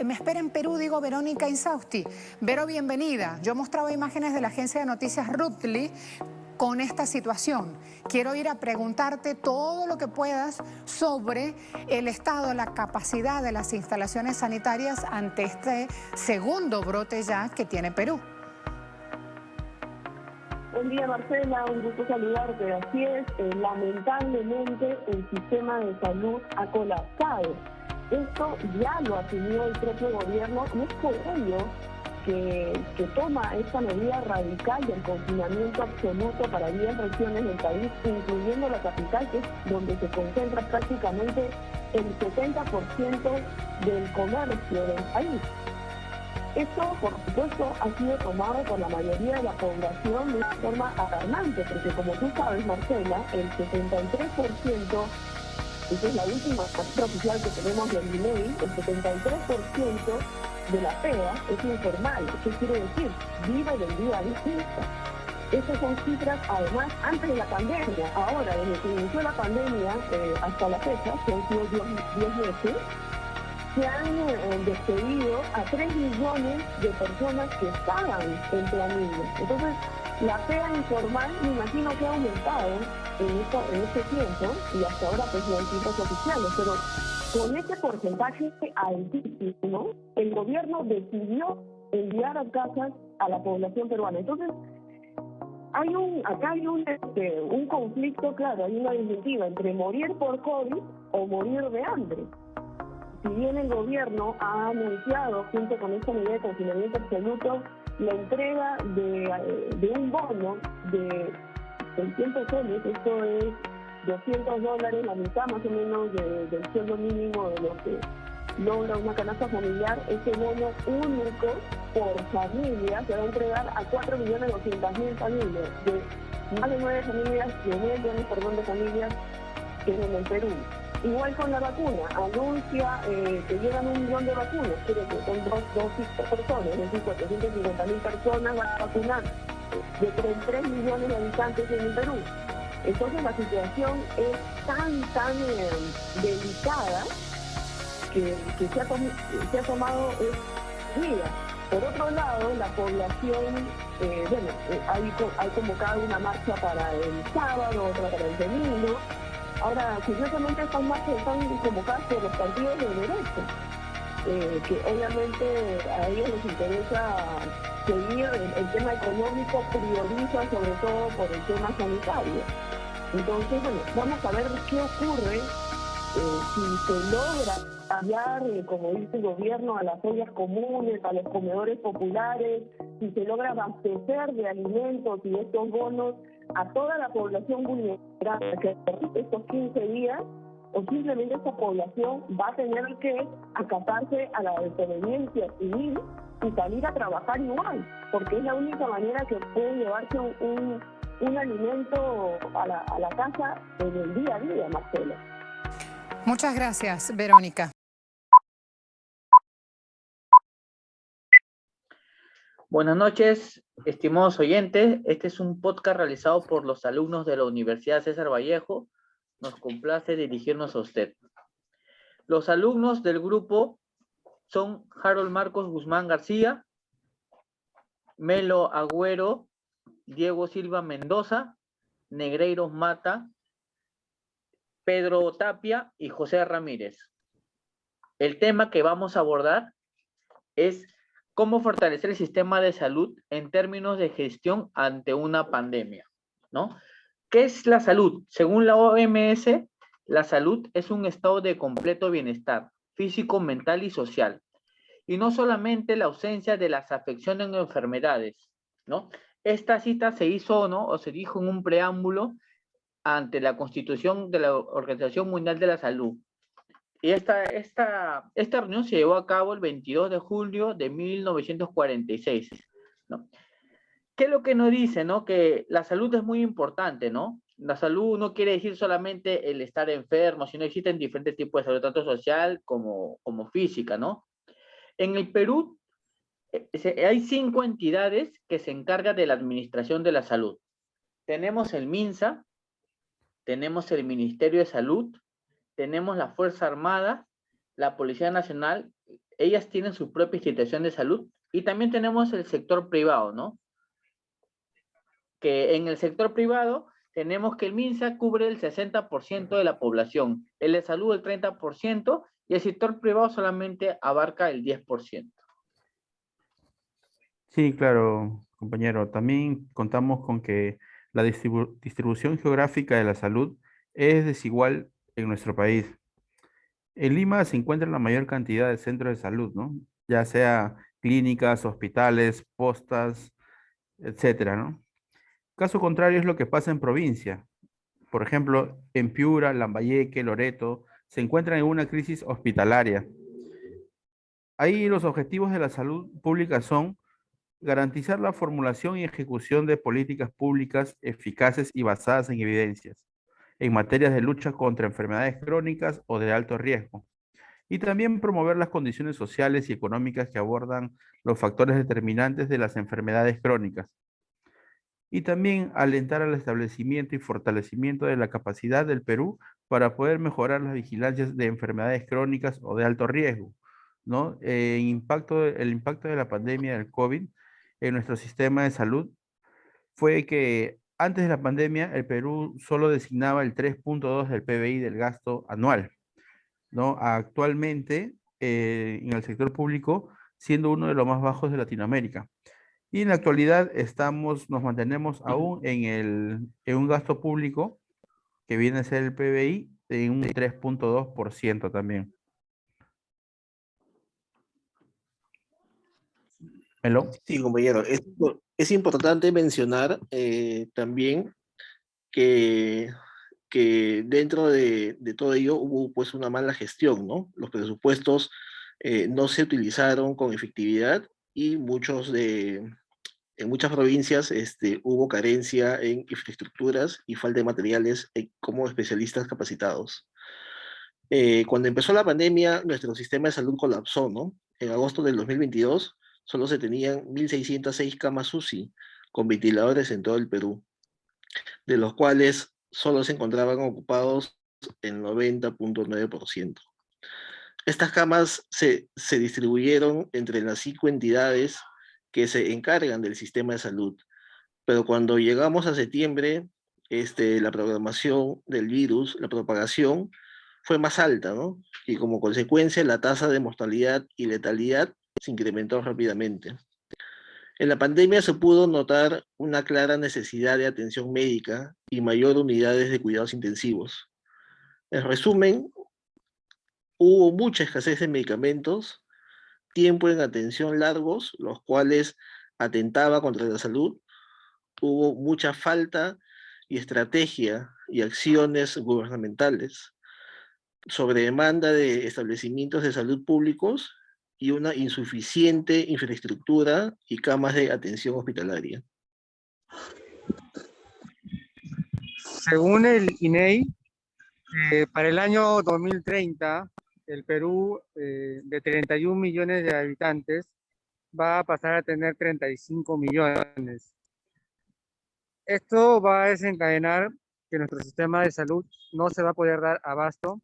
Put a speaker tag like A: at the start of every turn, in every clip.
A: me espera en Perú, digo, Verónica Insausti. Vero, bienvenida. Yo mostraba imágenes de la agencia de noticias Ruptly con esta situación. Quiero ir a preguntarte todo lo que puedas sobre el estado, la capacidad de las instalaciones sanitarias ante este segundo brote ya que tiene Perú.
B: Buen día, Marcela, un gusto saludarte. Así es, lamentablemente el sistema de salud ha colapsado. Esto ya lo asumió el propio gobierno y es por ello que toma esta medida radical del confinamiento absoluto para 10 regiones del país, incluyendo la capital, que es donde se concentra prácticamente el 70% del comercio del país. Esto, por supuesto, ha sido tomado por la mayoría de la población de una forma alarmante, porque como tú sabes, Marcela, el 73%, esa es la última cifra oficial que tenemos del INEI, el 73% de la PEA es informal. ¿Qué quiere decir? Vive del día a día. Estas son cifras, además, antes de la pandemia. Ahora, desde que inició la pandemia hasta la fecha, que han sido 10 meses, se han despedido a 3 millones de personas que estaban en planilla. Entonces, la PEA informal, me imagino que ha aumentado en este tiempo, y hasta ahora pues no hay cifras oficiales, pero con este porcentaje altísimo, el gobierno decidió enviar a casas a la población peruana. Entonces, acá hay un conflicto claro, hay una disyuntiva entre morir por COVID o morir de hambre. Si bien el gobierno ha anunciado, junto con esta medida de confinamiento absoluto, la entrega de un bono de 600 soles, esto es $200, la mitad más o menos del sueldo mínimo de lo que logra una canasta familiar, este bono único por familia se va a entregar a 4.200.000 familias, de más de 9 millones de familias que en el Perú. Igual con la vacuna, anuncia que llegan 1 millón de vacunas, creo que son dos personas, es decir, 450.000 personas van a vacunar de 33 millones de habitantes en el Perú. Entonces la situación es tan delicada que se ha tomado vida. Por otro lado, la población, hay convocado una marcha para el sábado, otra para el domingo. Ahora, curiosamente, estas marchas están convocadas por los partidos de derecha, que obviamente a ellos les interesa seguir el tema económico, prioriza sobre todo por el tema sanitario. Entonces, bueno, vamos a ver qué ocurre si se logra cambiar, como dice el gobierno, a las ollas comunes, a los comedores populares, si se logra abastecer de alimentos y estos bonos a toda la población vulnerable que estos 15 días, o simplemente esta población va a tener que acatarse a la desobediencia civil y salir a trabajar igual, porque es la única manera que puede llevarse un alimento a la casa en el día a día, Marcela.
A: Muchas gracias, Verónica.
C: Buenas noches, estimados oyentes. Este es un podcast realizado por los alumnos de la Universidad César Vallejo. Nos complace dirigirnos a usted. Los alumnos del grupo son Harold Marcos Guzmán García, Melo Agüero, Diego Silva Mendoza, Negreiros Mata, Pedro Tapia y José Ramírez. El tema que vamos a abordar es cómo fortalecer el sistema de salud en términos de gestión ante una pandemia, ¿no? ¿Qué es la salud? Según la OMS, la salud es un estado de completo bienestar físico, mental y social, y no solamente la ausencia de las afecciones o enfermedades, ¿no? Esta cita se hizo, ¿no? O se dijo en un preámbulo ante la Constitución de la Organización Mundial de la Salud. Y esta reunión se llevó a cabo el 22 de julio de 1946, ¿no? ¿Qué es lo que nos dice, no? Que la salud es muy importante, ¿no? La salud no quiere decir solamente el estar enfermo, sino existen diferentes tipos de salud, tanto social como física, ¿no? En el Perú hay 5 entidades que se encargan de la administración de la salud. Tenemos el MINSA, tenemos el Ministerio de Salud, tenemos la Fuerza Armada, la Policía Nacional, ellas tienen su propia institución de salud y también tenemos el sector privado, ¿no? Que en el sector privado tenemos que el MINSA cubre el 60% de la población, el de salud el 30% y el sector privado solamente abarca el 10%.
D: Sí, claro, compañero. También contamos con que la distribución geográfica de la salud es desigual en nuestro país. En Lima se encuentra la mayor cantidad de centros de salud, ¿no? Ya sea clínicas, hospitales, postas, etcétera, ¿no? Caso contrario es lo que pasa en provincia. Por ejemplo, en Piura, Lambayeque, Loreto, se encuentran en una crisis hospitalaria. Ahí los objetivos de la salud pública son garantizar la formulación y ejecución de políticas públicas eficaces y basadas en evidencias en materias de lucha contra enfermedades crónicas o de alto riesgo. Y también promover las condiciones sociales y económicas que abordan los factores determinantes de las enfermedades crónicas. Y también alentar al establecimiento y fortalecimiento de la capacidad del Perú para poder mejorar las vigilancias de enfermedades crónicas o de alto riesgo, ¿no? El impacto de la pandemia del COVID en nuestro sistema de salud fue que antes de la pandemia el Perú solo designaba el 3.2 del PBI del gasto anual, ¿no? Actualmente, en el sector público, siendo uno de los más bajos de Latinoamérica. Y en la actualidad nos mantenemos aún en un gasto público que viene a ser el PBI en un 3.2% también. ¿Melo?
E: Sí, compañero. Es importante mencionar también que, que dentro de todo ello hubo pues una mala gestión, ¿no? Los presupuestos no se utilizaron con efectividad y en muchas provincias hubo carencia en infraestructuras y falta de materiales como especialistas capacitados. Cuando empezó la pandemia, nuestro sistema de salud colapsó, ¿no? En agosto del 2022 solo se tenían 1.606 camas UCI con ventiladores en todo el Perú, de los cuales solo se encontraban ocupados el 90.9%. Estas camas se distribuyeron entre las 5 entidades que se encargan del sistema de salud, pero cuando llegamos a septiembre, la programación del virus, la propagación, fue más alta, ¿no? Y como consecuencia, la tasa de mortalidad y letalidad se incrementó rápidamente. En la pandemia se pudo notar una clara necesidad de atención médica y mayor unidades de cuidados intensivos. En resumen, hubo mucha escasez de medicamentos, tiempo en atención largos, los cuales atentaba contra la salud, hubo mucha falta y estrategia y acciones gubernamentales sobre demanda de establecimientos de salud públicos y una insuficiente infraestructura y camas de atención hospitalaria.
F: Según el INEI, para el año 2030, el Perú, de 31 millones de habitantes, va a pasar a tener 35 millones. Esto va a desencadenar que nuestro sistema de salud no se va a poder dar abasto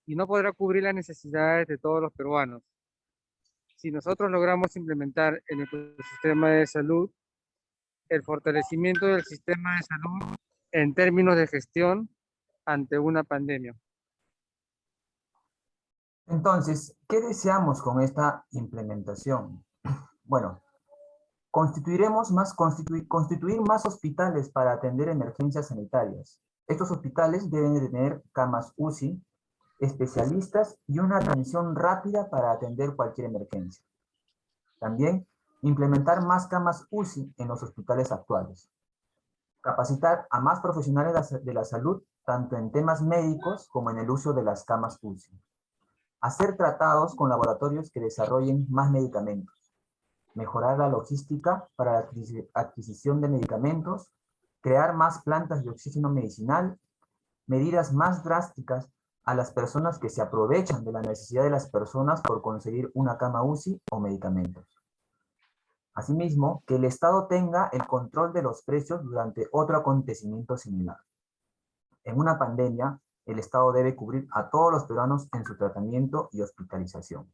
F: y no podrá cubrir las necesidades de todos los peruanos. Si nosotros logramos implementar en nuestro sistema de salud el fortalecimiento del sistema de salud en términos de gestión ante una pandemia.
G: Entonces, ¿qué deseamos con esta implementación? Bueno, constituir más hospitales para atender emergencias sanitarias. Estos hospitales deben de tener camas UCI, especialistas y una atención rápida para atender cualquier emergencia. También, implementar más camas UCI en los hospitales actuales. Capacitar a más profesionales de la salud, tanto en temas médicos como en el uso de las camas UCI. Hacer tratados con laboratorios que desarrollen más medicamentos. Mejorar la logística para la adquisición de medicamentos. Crear más plantas de oxígeno medicinal. Medidas más drásticas a las personas que se aprovechan de la necesidad de las personas por conseguir una cama UCI o medicamentos. Asimismo, que el Estado tenga el control de los precios durante otro acontecimiento similar. En una pandemia, el Estado debe cubrir a todos los peruanos en su tratamiento y hospitalización.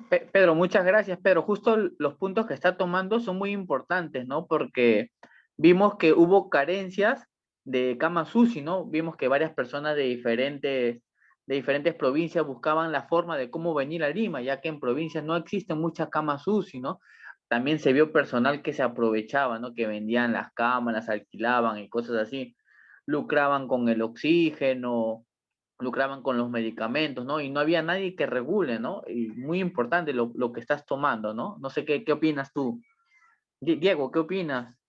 C: Pedro, muchas gracias, Pedro. Justo los puntos que está tomando son muy importantes, ¿no? Porque vimos que hubo carencias de camas UCI, ¿no? Vimos que varias personas de diferentes provincias buscaban la forma de cómo venir a Lima, ya que en provincias no existen muchas camas UCI, ¿no? También se vio personal que se aprovechaba, ¿no? Que vendían las camas, las alquilaban y cosas así. Lucraban con el oxígeno, lucraban con los medicamentos, ¿no? Y no había nadie que regule, ¿no? Y muy importante lo que estás tomando, ¿no? No sé qué opinas tú. Diego, ¿qué opinas?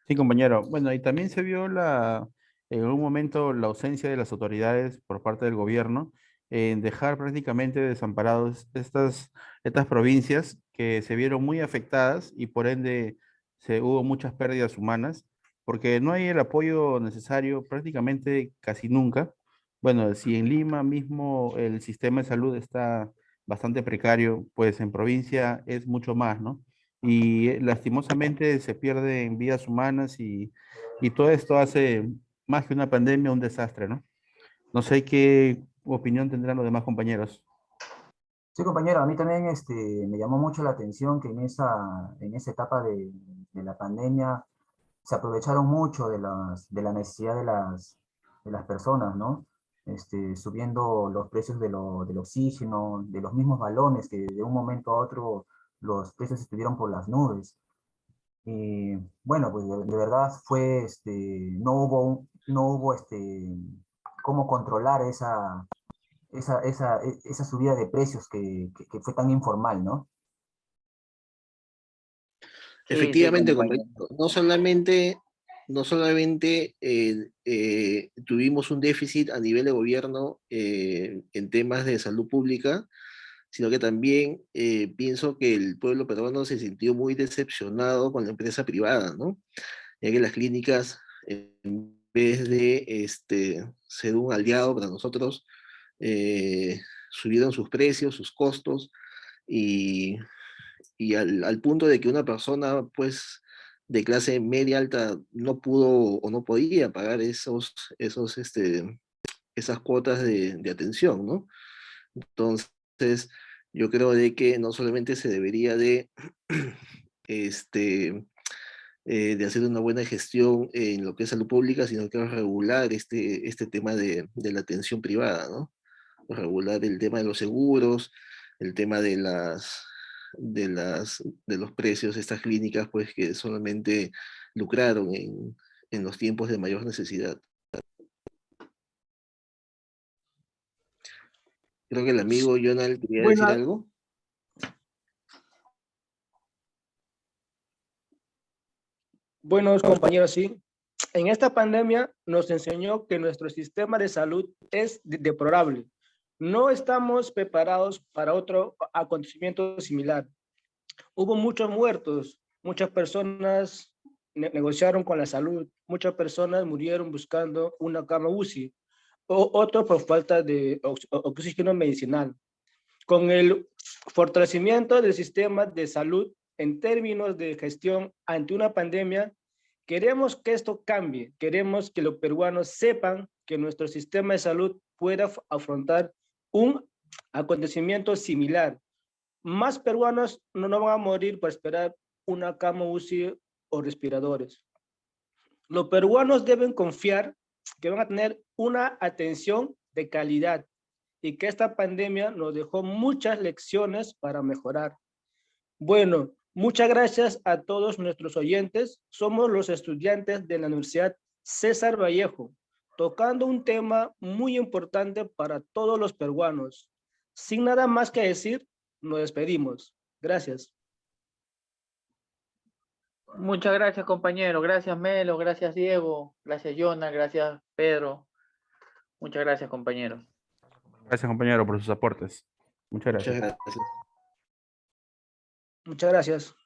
D: Sí, compañero. Bueno, y también se vio en un momento la ausencia de las autoridades por parte del gobierno en dejar prácticamente desamparados estas provincias que se vieron muy afectadas y por ende hubo muchas pérdidas humanas porque no hay el apoyo necesario prácticamente casi nunca. Bueno, si en Lima mismo el sistema de salud está bastante precario, pues en provincia es mucho más, ¿no? Y lastimosamente se pierden vidas humanas y todo esto hace más que una pandemia un desastre, ¿no? No sé qué opinión tendrán los demás compañeros.
G: Sí, compañero, a mí también me llamó mucho la atención que en esa etapa de la pandemia se aprovecharon mucho de la necesidad de las personas, ¿no? Subiendo los precios del oxígeno, de los mismos balones, que de un momento a otro los precios estuvieron por las nubes. Y bueno, pues de verdad fue, no hubo cómo controlar esa subida de precios que fue tan informal, ¿no?
C: Sí, sí,
E: Efectivamente,
C: compañero.
E: compañero, no solamente tuvimos un déficit a nivel de gobierno en temas de salud pública, sino que también pienso que el pueblo peruano se sintió muy decepcionado con la empresa privada, ¿no? Ya que las clínicas, en vez de ser un aliado para nosotros, subieron sus precios, sus costos, y al punto de que una persona, pues, de clase media alta no pudo o no podía pagar esas cuotas de atención, ¿no? Entonces, yo creo de que no solamente se debería este, de hacer una buena gestión en lo que es salud pública, sino que regular este tema de la atención privada, ¿no? Regular el tema de los seguros, el tema de los precios de estas clínicas, pues que solamente lucraron en los tiempos de mayor necesidad. Creo que el amigo Jonal quería decir
H: Bueno,
E: algo.
H: buenos compañeros, sí. En esta pandemia nos enseñó que nuestro sistema de salud es deplorable. No estamos preparados para otro acontecimiento similar. Hubo muchos muertos, muchas personas negociaron con la salud, muchas personas murieron buscando una cama UCI, o otro por falta de oxígeno medicinal. Con el fortalecimiento del sistema de salud en términos de gestión ante una pandemia, queremos que esto cambie, queremos que los peruanos sepan que nuestro sistema de salud pueda afrontar un acontecimiento similar. Más peruanos no van a morir por esperar una cama UCI o respiradores. Los peruanos deben confiar que van a tener una atención de calidad y que esta pandemia nos dejó muchas lecciones para mejorar. Bueno, muchas gracias a todos nuestros oyentes. Somos los estudiantes de la Universidad César Vallejo, tocando un tema muy importante para todos los peruanos. Sin nada más que decir, nos despedimos. Gracias.
C: Muchas gracias, compañero. Gracias, Melo. Gracias, Diego. Gracias, Jonah. Gracias, Pedro. Muchas gracias, compañero.
D: Gracias, compañero, por sus aportes. Muchas
E: Muchas
D: gracias.
E: gracias.
H: Muchas gracias.